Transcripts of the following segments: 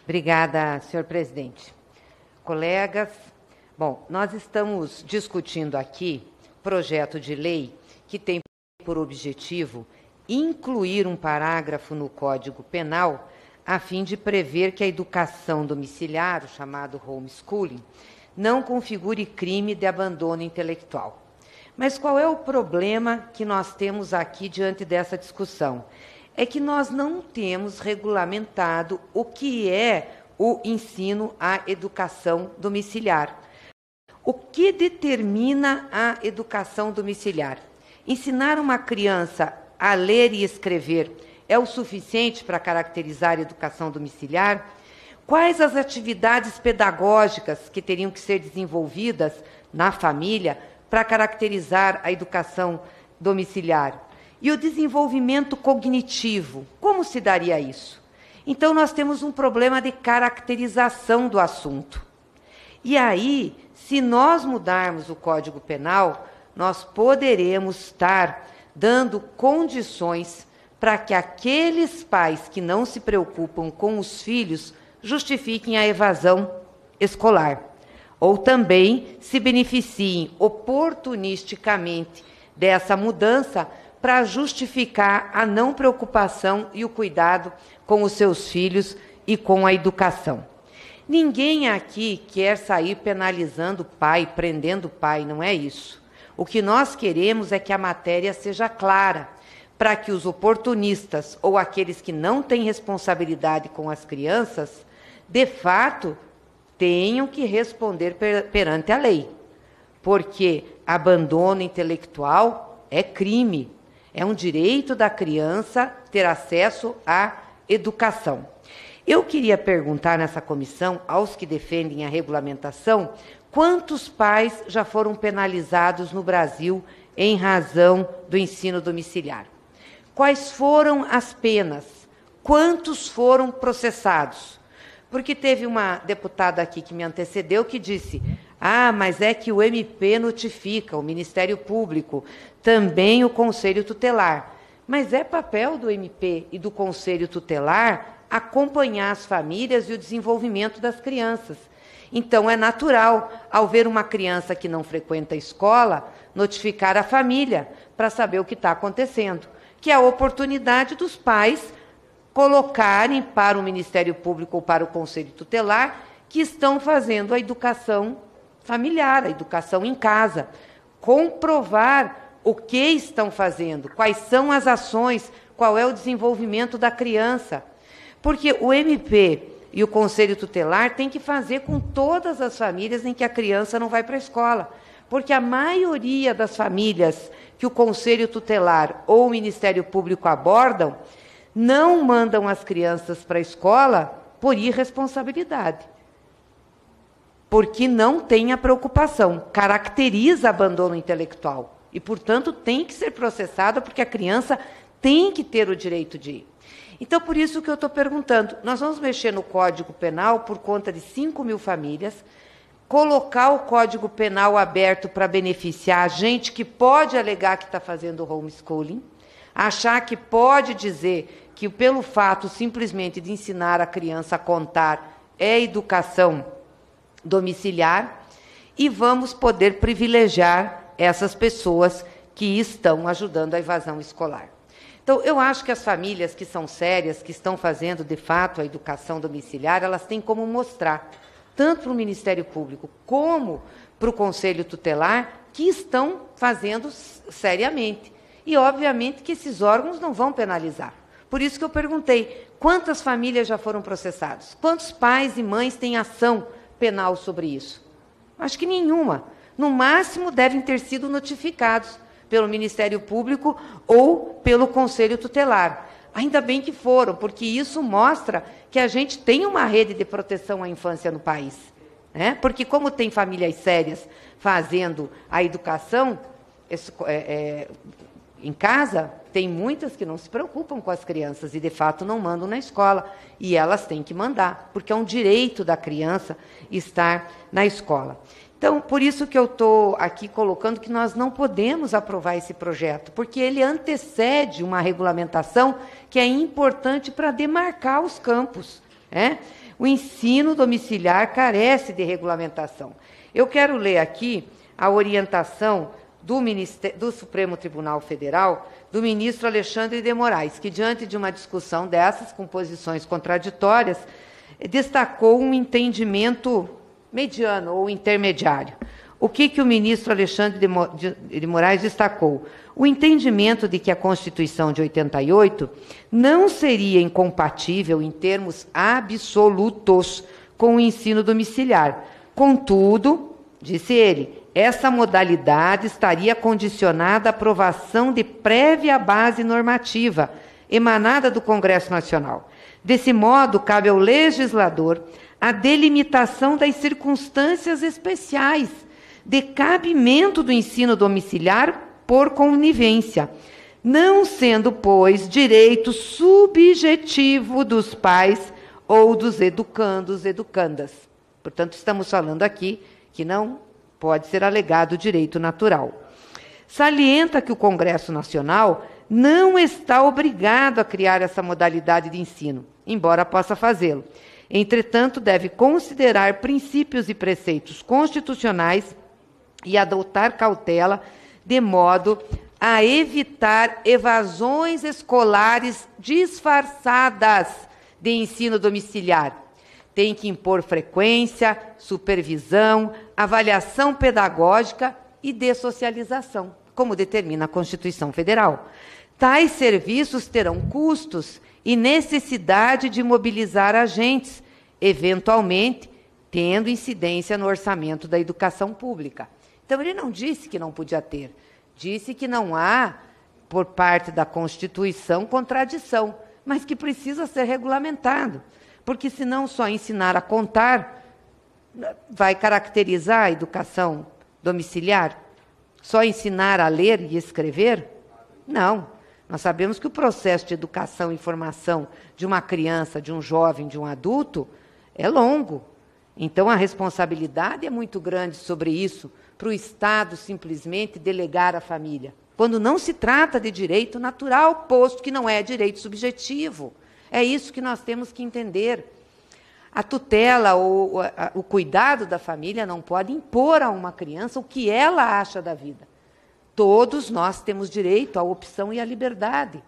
Obrigada, senhor presidente. Colegas, bom, nós estamos discutindo aqui projeto de lei que tem por objetivo incluir um parágrafo no Código Penal a fim de prever que a educação domiciliar, o chamado homeschooling, não configure crime de abandono intelectual. Mas qual é o problema que nós temos aqui diante dessa discussão? É que nós não temos regulamentado o que é o ensino à educação domiciliar. O que determina a educação domiciliar? Ensinar uma criança a ler e escrever é o suficiente para caracterizar a educação domiciliar? Quais as atividades pedagógicas que teriam que ser desenvolvidas na família para caracterizar a educação domiciliar? E o desenvolvimento cognitivo, como se daria isso? Então, nós temos um problema de caracterização do assunto. E aí, se nós mudarmos o Código Penal, nós poderemos estar dando condições para que aqueles pais que não se preocupam com os filhos justifiquem a evasão escolar, ou também se beneficiem oportunisticamente dessa mudança para justificar a não preocupação e o cuidado com os seus filhos e com a educação. Ninguém aqui quer sair penalizando o pai, prendendo o pai, não é isso. O que nós queremos é que a matéria seja clara, para que os oportunistas ou aqueles que não têm responsabilidade com as crianças, de fato, tenham que responder perante a lei. Porque abandono intelectual é crime. É um direito da criança ter acesso à educação. Eu queria perguntar nessa comissão, aos que defendem a regulamentação, quantos pais já foram penalizados no Brasil em razão do ensino domiciliar? Quais foram as penas? Quantos foram processados? Porque teve uma deputada aqui que me antecedeu que disse: mas é que o MP notifica, o Ministério Público, também o Conselho Tutelar. Mas é papel do MP e do Conselho Tutelar acompanhar as famílias e o desenvolvimento das crianças. Então, é natural, ao ver uma criança que não frequenta a escola, notificar a família para saber o que está acontecendo, que é a oportunidade dos pais colocarem para o Ministério Público ou para o Conselho Tutelar que estão fazendo a educação familiar, a educação em casa, comprovar o que estão fazendo, quais são as ações, qual é o desenvolvimento da criança. Porque o MP e o Conselho Tutelar têm que fazer com todas as famílias em que a criança não vai para a escola. Porque a maioria das famílias que o Conselho Tutelar ou o Ministério Público abordam não mandam as crianças para a escola por irresponsabilidade. Porque não tem a preocupação, caracteriza abandono intelectual. E, portanto, tem que ser processada porque a criança tem que ter o direito de ir. Então, por isso que eu estou perguntando, nós vamos mexer no Código Penal por conta de 5.000 famílias, colocar o Código Penal aberto para beneficiar a gente que pode alegar que está fazendo homeschooling, achar que pode dizer que pelo fato simplesmente de ensinar a criança a contar é educação domiciliar, e vamos poder privilegiar essas pessoas que estão ajudando a evasão escolar. Então, eu acho que as famílias que são sérias, que estão fazendo, de fato, a educação domiciliar, elas têm como mostrar, tanto para o Ministério Público como para o Conselho Tutelar, que estão fazendo seriamente. E, obviamente, que esses órgãos não vão penalizar. Por isso que eu perguntei, quantas famílias já foram processadas? Quantos pais e mães têm ação penal sobre isso? Acho que nenhuma. No máximo, devem ter sido notificados pelo Ministério Público ou pelo Conselho Tutelar. Ainda bem que foram, porque isso mostra que a gente tem uma rede de proteção à infância no país. Né? Porque como tem famílias sérias fazendo a educação em casa, tem muitas que não se preocupam com as crianças e, de fato, não mandam na escola. E elas têm que mandar, porque é um direito da criança estar na escola. Então, por isso que eu estou aqui colocando que nós não podemos aprovar esse projeto, porque ele antecede uma regulamentação que é importante para demarcar os campos. O ensino domiciliar carece de regulamentação. Eu quero ler aqui a orientação do Supremo Tribunal Federal, do ministro Alexandre de Moraes, que, diante de uma discussão dessas, com posições contraditórias, destacou um entendimento mediano ou intermediário. O que o ministro Alexandre de Moraes destacou? O entendimento de que a Constituição de 88 não seria incompatível em termos absolutos com o ensino domiciliar. Contudo, disse ele, essa modalidade estaria condicionada à aprovação de prévia base normativa emanada do Congresso Nacional. Desse modo, cabe ao legislador a delimitação das circunstâncias especiais de cabimento do ensino domiciliar por conivência, não sendo, pois, direito subjetivo dos pais ou dos educandos, educandas. Portanto, estamos falando aqui que não pode ser alegado direito natural. Salienta que o Congresso Nacional não está obrigado a criar essa modalidade de ensino, embora possa fazê-lo. Entretanto, deve considerar princípios e preceitos constitucionais e adotar cautela de modo a evitar evasões escolares disfarçadas de ensino domiciliar. Tem que impor frequência, supervisão, avaliação pedagógica e dessocialização, como determina a Constituição Federal. Tais serviços terão custos e necessidade de mobilizar agentes, eventualmente tendo incidência no orçamento da educação pública. Então, ele não disse que não podia ter, disse que não há, por parte da Constituição, contradição, mas que precisa ser regulamentado, porque senão só ensinar a contar vai caracterizar a educação domiciliar? Só ensinar a ler e escrever? Não. Nós sabemos que o processo de educação e formação de uma criança, de um jovem, de um adulto, é longo. Então, a responsabilidade é muito grande sobre isso, para o Estado simplesmente delegar à família, quando não se trata de direito natural, posto que não é direito subjetivo. É isso que nós temos que entender. A tutela ou o cuidado da família não pode impor a uma criança o que ela acha da vida. Todos nós temos direito à opção e à liberdade,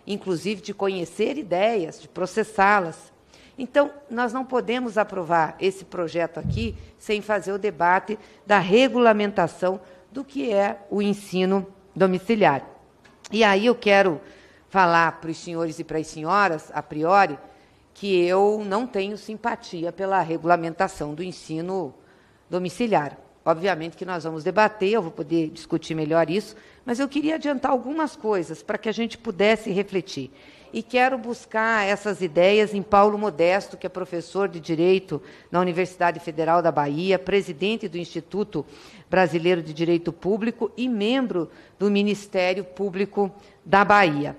inclusive de conhecer ideias, de processá-las. Então, nós não podemos aprovar esse projeto aqui sem fazer o debate da regulamentação do que é o ensino domiciliar. E aí eu quero falar para os senhores e para as senhoras, a priori, que eu não tenho simpatia pela regulamentação do ensino domiciliar. Obviamente que nós vamos debater, eu vou poder discutir melhor isso, mas eu queria adiantar algumas coisas para que a gente pudesse refletir. E quero buscar essas ideias em Paulo Modesto, que é professor de Direito na Universidade Federal da Bahia, presidente do Instituto Brasileiro de Direito Público e membro do Ministério Público da Bahia.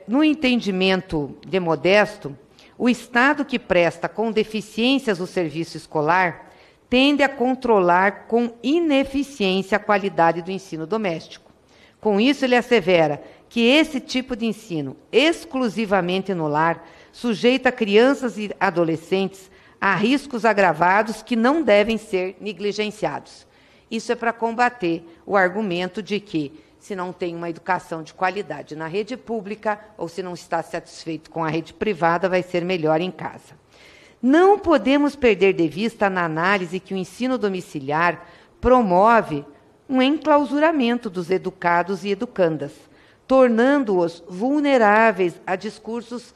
No entendimento de Modesto, o Estado que presta com deficiências o serviço escolar tende a controlar com ineficiência a qualidade do ensino doméstico. Com isso, ele assevera que esse tipo de ensino, exclusivamente no lar, sujeita crianças e adolescentes a riscos agravados que não devem ser negligenciados. Isso é para combater o argumento de que, se não tem uma educação de qualidade na rede pública, ou se não está satisfeito com a rede privada, vai ser melhor em casa. Não podemos perder de vista na análise que o ensino domiciliar promove um enclausuramento dos educados e educandas, tornando-os vulneráveis a discursos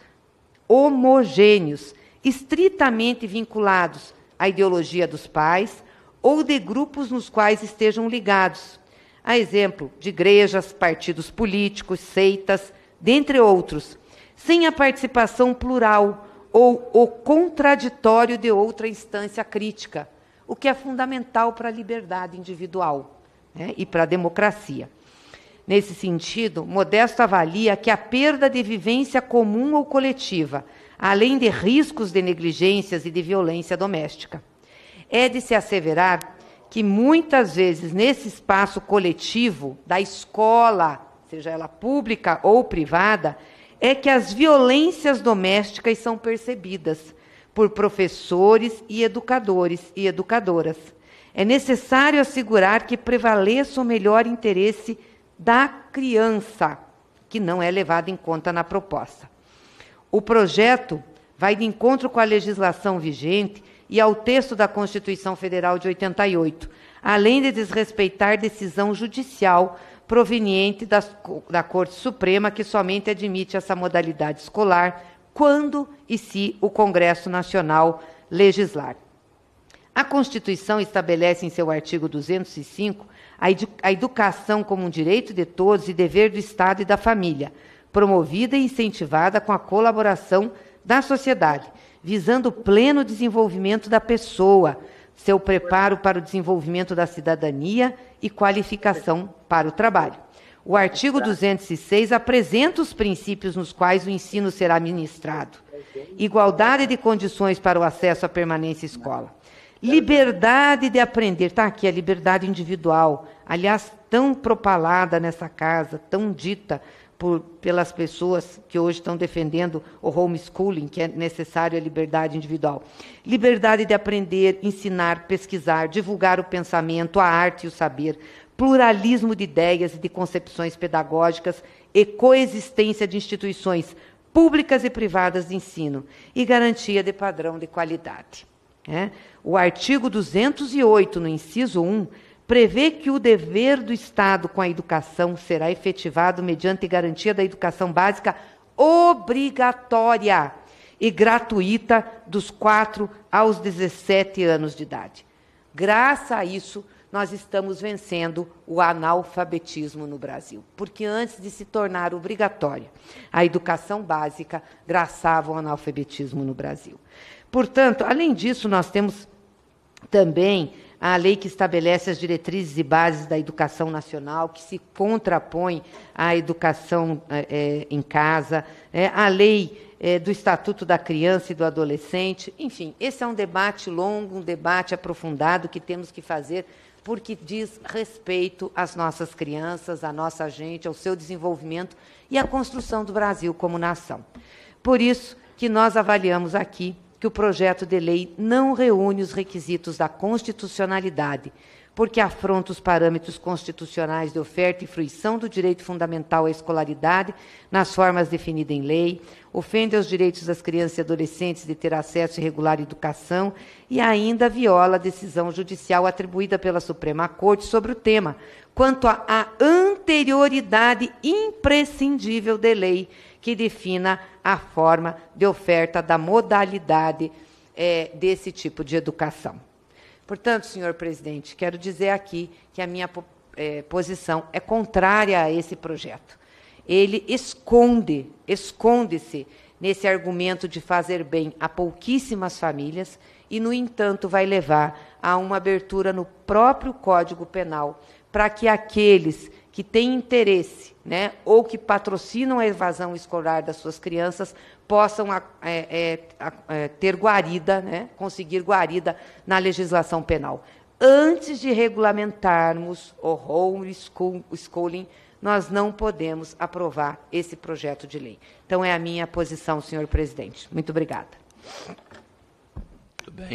homogêneos, estritamente vinculados à ideologia dos pais ou de grupos nos quais estejam ligados, a exemplo de igrejas, partidos políticos, seitas, dentre outros, sem a participação plural ou o contraditório de outra instância crítica, o que é fundamental para a liberdade individual, e para a democracia. Nesse sentido, Modesto avalia que a perda de vivência comum ou coletiva, além de riscos de negligências e de violência doméstica. É de se asseverar que, muitas vezes, nesse espaço coletivo da escola, seja ela pública ou privada, é que as violências domésticas são percebidas por professores e educadores e educadoras. É necessário assegurar que prevaleça o melhor interesse da criança, que não é levado em conta na proposta. O projeto vai de encontro com a legislação vigente e ao texto da Constituição Federal de 88, além de desrespeitar decisão judicial proveniente da Corte Suprema, que somente admite essa modalidade escolar quando e se o Congresso Nacional legislar. A Constituição estabelece em seu artigo 205 a educação como um direito de todos e dever do Estado e da família, promovida e incentivada com a colaboração da sociedade, visando o pleno desenvolvimento da pessoa, seu preparo para o desenvolvimento da cidadania e qualificação para o trabalho. O artigo 206 apresenta os princípios nos quais o ensino será ministrado. Igualdade de condições para o acesso à permanência à escola. Liberdade de aprender. Está aqui a liberdade individual, aliás, tão propalada nessa casa, tão dita pelas pessoas que hoje estão defendendo o homeschooling, que é necessário a liberdade individual. Liberdade de aprender, ensinar, pesquisar, divulgar o pensamento, a arte e o saber, pluralismo de ideias e de concepções pedagógicas e coexistência de instituições públicas e privadas de ensino e garantia de padrão de qualidade. O artigo 208, no inciso 1, prevê que o dever do Estado com a educação será efetivado mediante garantia da educação básica obrigatória e gratuita dos 4 aos 17 anos de idade. Graças a isso, nós estamos vencendo o analfabetismo no Brasil, porque antes de se tornar obrigatória, a educação básica graçava o analfabetismo no Brasil. Portanto, além disso, nós temos também a lei que estabelece as diretrizes e bases da educação nacional, que se contrapõe à educação em casa, a lei do Estatuto da Criança e do Adolescente. Enfim, esse é um debate longo, um debate aprofundado que temos que fazer, porque diz respeito às nossas crianças, à nossa gente, ao seu desenvolvimento e à construção do Brasil como nação. Por isso que nós avaliamos aqui que o projeto de lei não reúne os requisitos da constitucionalidade, porque afronta os parâmetros constitucionais de oferta e fruição do direito fundamental à escolaridade nas formas definidas em lei, ofende aos direitos das crianças e adolescentes de ter acesso irregular à educação e ainda viola a decisão judicial atribuída pela Suprema Corte sobre o tema, quanto à anterioridade imprescindível de lei que defina a forma de oferta da modalidade desse tipo de educação. Portanto, senhor presidente, quero dizer aqui que a minha posição é contrária a esse projeto. Ele esconde-se nesse argumento de fazer bem a pouquíssimas famílias e, no entanto, vai levar a uma abertura no próprio Código Penal para que aqueles que têm interesse, ou que patrocinam a evasão escolar das suas crianças, possam ter guarida, conseguir guarida na legislação penal. Antes de regulamentarmos o homeschooling, nós não podemos aprovar esse projeto de lei. Então, é a minha posição, senhor presidente. Muito obrigada. Muito bem.